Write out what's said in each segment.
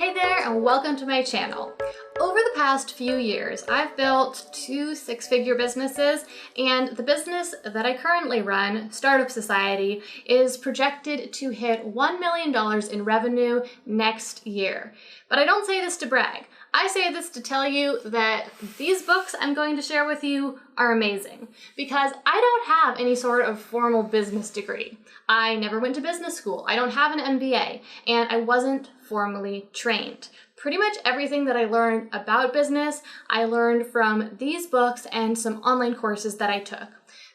Hey there and welcome to my channel. Over the past few years, I've built 2 six-figure businesses, and the business that I currently run, Startup Society, is projected to hit $1 million in revenue next year. But I don't say this to brag. I say this to tell you that these books I'm going to share with you are amazing because I don't have any sort of formal business degree. I never went to business school. I don't have an MBA, and I wasn't formally trained. Pretty much everything that I learned about business, I learned from these books and some online courses that I took.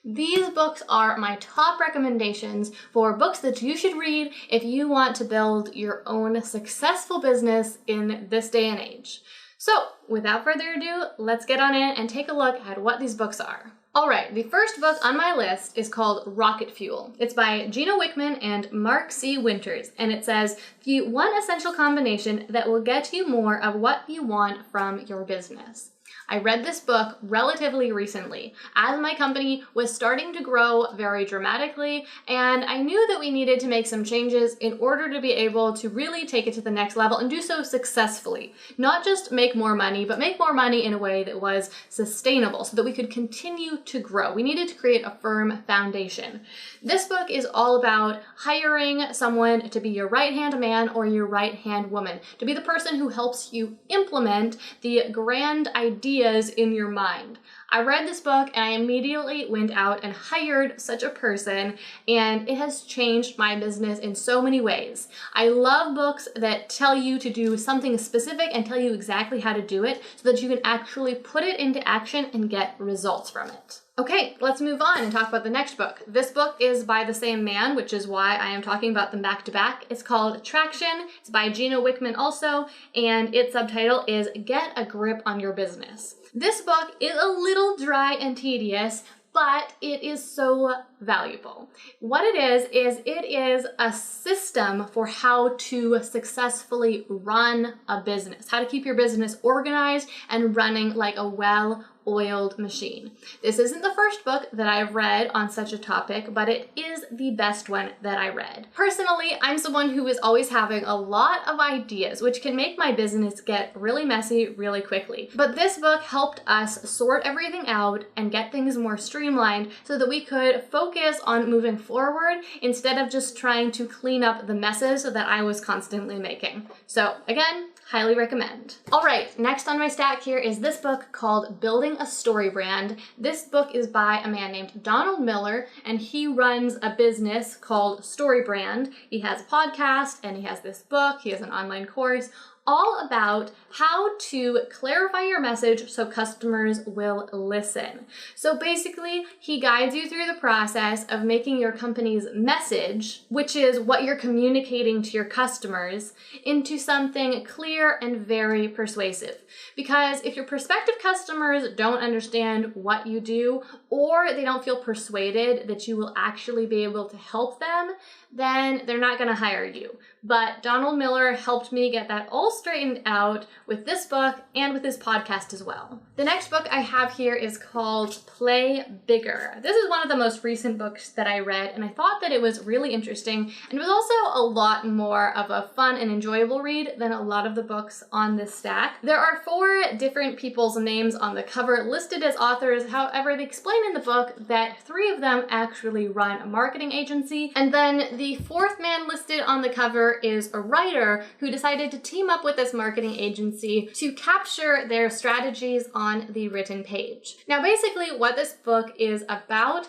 These books are my top recommendations for books that you should read if you want to build your own successful business in this day and age. So, without further ado, let's get on in and take a look at what these books are. Alright, the first book on my list is called Rocket Fuel. It's by Gino Wickman and Mark C. Winters, and it says, the one essential combination that will get you more of what you want from your business. I read this book relatively recently as my company was starting to grow very dramatically, and I knew that we needed to make some changes in order to be able to really take it to the next level and do so successfully. Not just make more money, but make more money in a way that was sustainable so that we could continue to grow. We needed to create a firm foundation. This book is all about hiring someone to be your right-hand man or your right-hand woman, to be the person who helps you implement the grand ideas in your mind. I read this book and I immediately went out and hired such a person, and it has changed my business in so many ways. I love books that tell you to do something specific and tell you exactly how to do it so that you can actually put it into action and get results from it. Okay, let's move on and talk about the next book. This book is by the same man, which is why I am talking about them back to back. It's called Traction. It's by Gino Wickman also, and its subtitle is Get a Grip on Your Business. This book is a little dry and tedious, but it is so valuable. What it is a system for how to successfully run a business, how to keep your business organized and running like a well-oiled machine. This isn't the first book that I've read on such a topic, but it is the best one that I read. Personally, I'm someone who is always having a lot of ideas, which can make my business get really messy really quickly. But this book helped us sort everything out and get things more streamlined so that we could focus on moving forward instead of just trying to clean up the messes that I was constantly making. So again, highly recommend. All right, next on my stack here is this book called Building a Story Brand. This book is by a man named Donald Miller, and he runs a business called Story Brand. He has a podcast and he has this book, he has an online course, all about how to clarify your message so customers will listen. So basically, he guides you through the process of making your company's message, which is what you're communicating to your customers, into something clear and very persuasive. Because if your prospective customers don't understand what you do, or they don't feel persuaded that you will actually be able to help them, then they're not going to hire you. But Donald Miller helped me get that all straightened out with this book and with his podcast as well. The next book I have here is called Play Bigger. This is one of the most recent books that I read, and I thought that it was really interesting, and it was also a lot more of a fun and enjoyable read than a lot of the books on this stack. There are 4 different people's names on the cover listed as authors. However, they explain in the book that 3 of them actually run a marketing agency, and then the 4th man listed on the cover is a writer who decided to team up with this marketing agency to capture their strategies on the written page. Now, basically what this book is about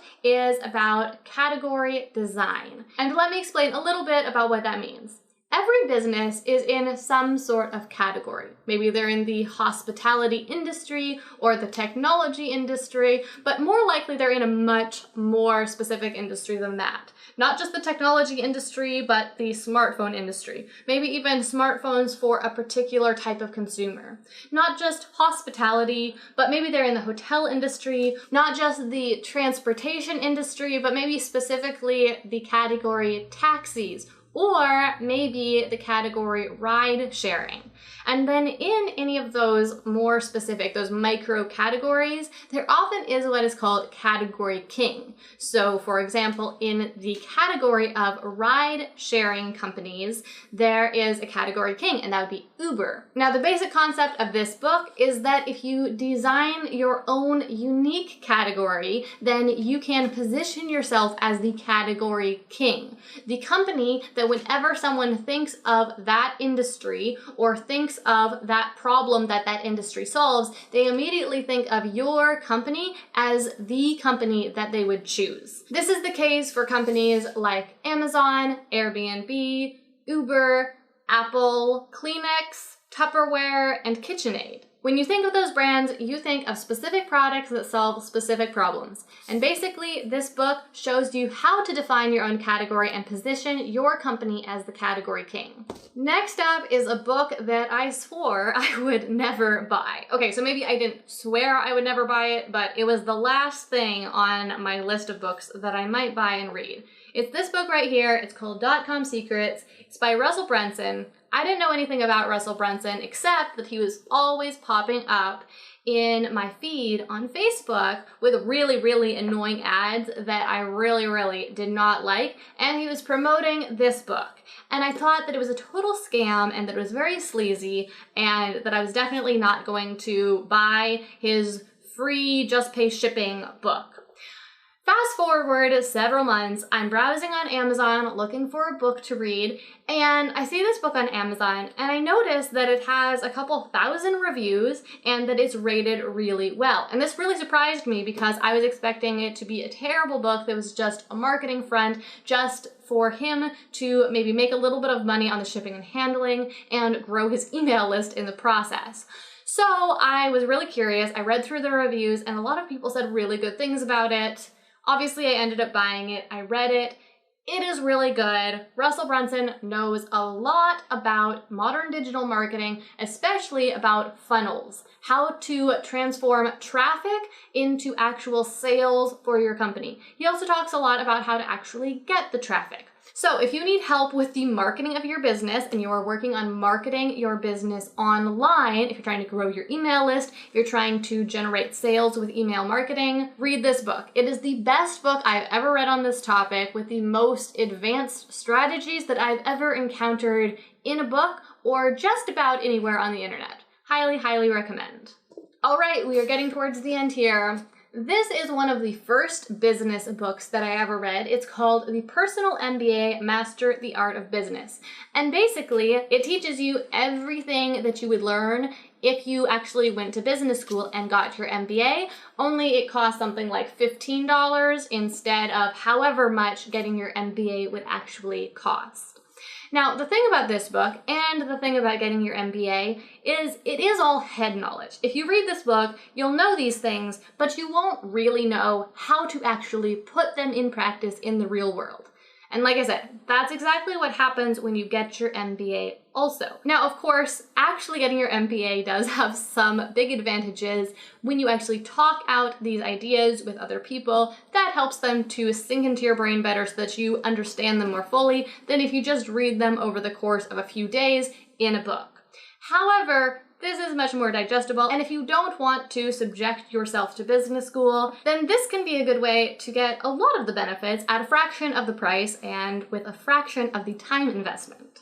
category design. And let me explain a little bit about what that means. Every business is in some sort of category. Maybe they're in the hospitality industry or the technology industry, but more likely they're in a much more specific industry than that. Not just the technology industry, but the smartphone industry. Maybe even smartphones for a particular type of consumer. Not just hospitality, but maybe they're in the hotel industry. Not just the transportation industry, but maybe specifically the category taxis or maybe the category ride sharing. And then in any of those more specific, those micro categories, there often is what is called category king. So for example, in the category of ride sharing companies, there is a category king, and that would be Uber. Now, the basic concept of this book is that if you design your own unique category, then you can position yourself as the category king. The company that whenever someone thinks of that industry or thinks of that problem that that industry solves, they immediately think of your company as the company that they would choose. This is the case for companies like Amazon, Airbnb, Uber, Apple, Kleenex, Tupperware, and KitchenAid. When you think of those brands, you think of specific products that solve specific problems. And basically, this book shows you how to define your own category and position your company as the category king. Next up is a book that I swore I would never buy. Okay, so maybe I didn't swear I would never buy it, but it was the last thing on my list of books that I might buy and read. It's this book right here. It's called .com Secrets. It's by Russell Brunson. I didn't know anything about Russell Brunson except that he was always popping up in my feed on Facebook with really, really annoying ads that I really did not like, and he was promoting this book. And I thought that it was a total scam and that it was very sleazy and that I was definitely not going to buy his free just pay shipping book. Fast forward several months, I'm browsing on Amazon looking for a book to read, and I see this book on Amazon, and I notice that it has a couple thousand reviews and that it's rated really well. And this really surprised me because I was expecting it to be a terrible book that was just a marketing front just for him to maybe make a little bit of money on the shipping and handling and grow his email list in the process. So I was really curious. I read through the reviews and a lot of people said really good things about it. Obviously, I ended up buying it. I read it. It is really good. Russell Brunson knows a lot about modern digital marketing, especially about funnels, how to transform traffic into actual sales for your company. He also talks a lot about how to actually get the traffic. So if you need help with the marketing of your business and you are working on marketing your business online, if you're trying to grow your email list, if you're trying to generate sales with email marketing, read this book. It is the best book I've ever read on this topic with the most advanced strategies that I've ever encountered in a book or just about anywhere on the internet. Highly recommend. All right, we are getting towards the end here. This is one of the first business books that I ever read. It's called The Personal MBA, Master the Art of Business. And basically, it teaches you everything that you would learn if you actually went to business school and got your MBA, only it costs something like $15 instead of however much getting your MBA would actually cost. Now, the thing about this book and the thing about getting your MBA is it is all head knowledge. If you read this book, you'll know these things, but you won't really know how to actually put them in practice in the real world. And like I said, that's exactly what happens when you get your MBA also. Now, of course, actually getting your MBA does have some big advantages when you actually talk out these ideas with other people. That helps them to sink into your brain better so that you understand them more fully than if you just read them over the course of a few days in a book. However, this is much more digestible, and if you don't want to subject yourself to business school, then this can be a good way to get a lot of the benefits at a fraction of the price and with a fraction of the time investment.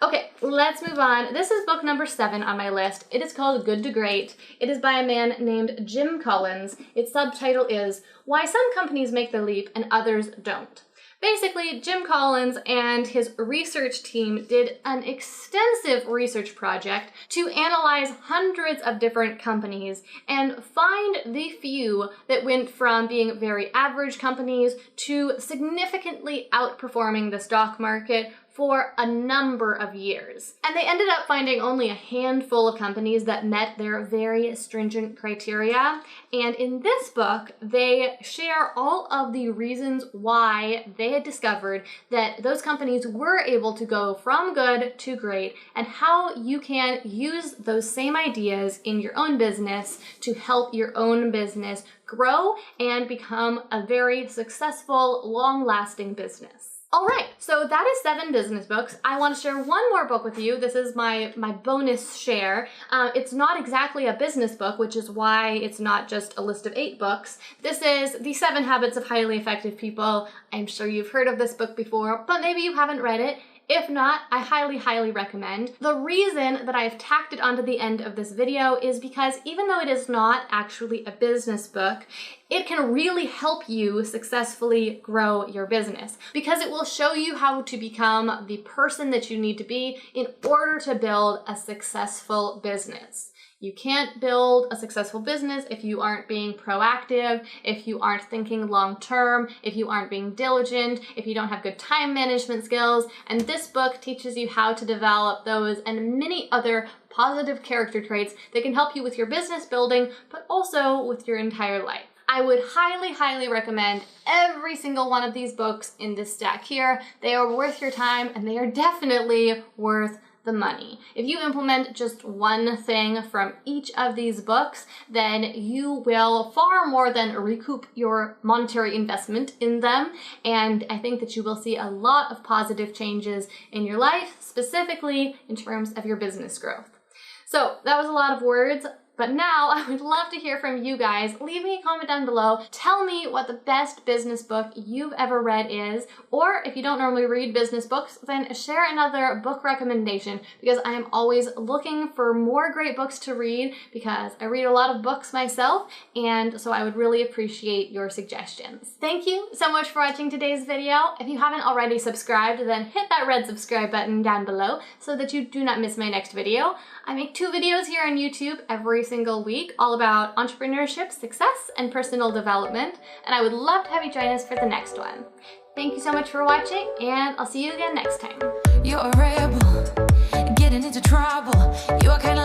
Okay, let's move on. This is book number 7 on my list. It is called Good to Great. It is by a man named Jim Collins. Its subtitle is Why Some Companies Make the Leap and Others Don't. Basically, Jim Collins and his research team did an extensive research project to analyze hundreds of different companies and find the few that went from being very average companies to significantly outperforming the stock market for a number of years. And they ended up finding only a handful of companies that met their very stringent criteria. And in this book, they share all of the reasons why they had discovered that those companies were able to go from good to great and how you can use those same ideas in your own business to help your own business grow and become a very successful, long-lasting business. All right, so that is 7 business books. I want to share one more book with you. This is my bonus share. It's not exactly a business book, which is why it's not just a list of 8 books. This is The 7 Habits of Highly Effective People. I'm sure you've heard of this book before, but maybe you haven't read it. If not, I highly, highly recommend. The reason that I've tacked it onto the end of this video is because even though it is not actually a business book, it can really help you successfully grow your business because it will show you how to become the person that you need to be in order to build a successful business. You can't build a successful business if you aren't being proactive, if you aren't thinking long term, if you aren't being diligent, if you don't have good time management skills. And this book teaches you how to develop those and many other positive character traits that can help you with your business building, but also with your entire life. I would highly, highly recommend every single one of these books in this stack here. They are worth your time and they are definitely worth the money. If you implement just one thing from each of these books, then you will far more than recoup your monetary investment in them. And I think that you will see a lot of positive changes in your life, specifically in terms of your business growth. So that was a lot of words. But now I would love to hear from you guys. Leave me a comment down below. Tell me what the best business book you've ever read is, or if you don't normally read business books, then share another book recommendation because I am always looking for more great books to read because I read a lot of books myself, and so I would really appreciate your suggestions. Thank you so much for watching today's video. If you haven't already subscribed, then hit that red subscribe button down below so that you do not miss my next video. I make 2 videos here on YouTube every single week, all about entrepreneurship, success, and personal development, and I would love to have you join us for the next one. Thank you so much for watching, and I'll see you again next time. You're a rebel, getting into trouble. You are kind of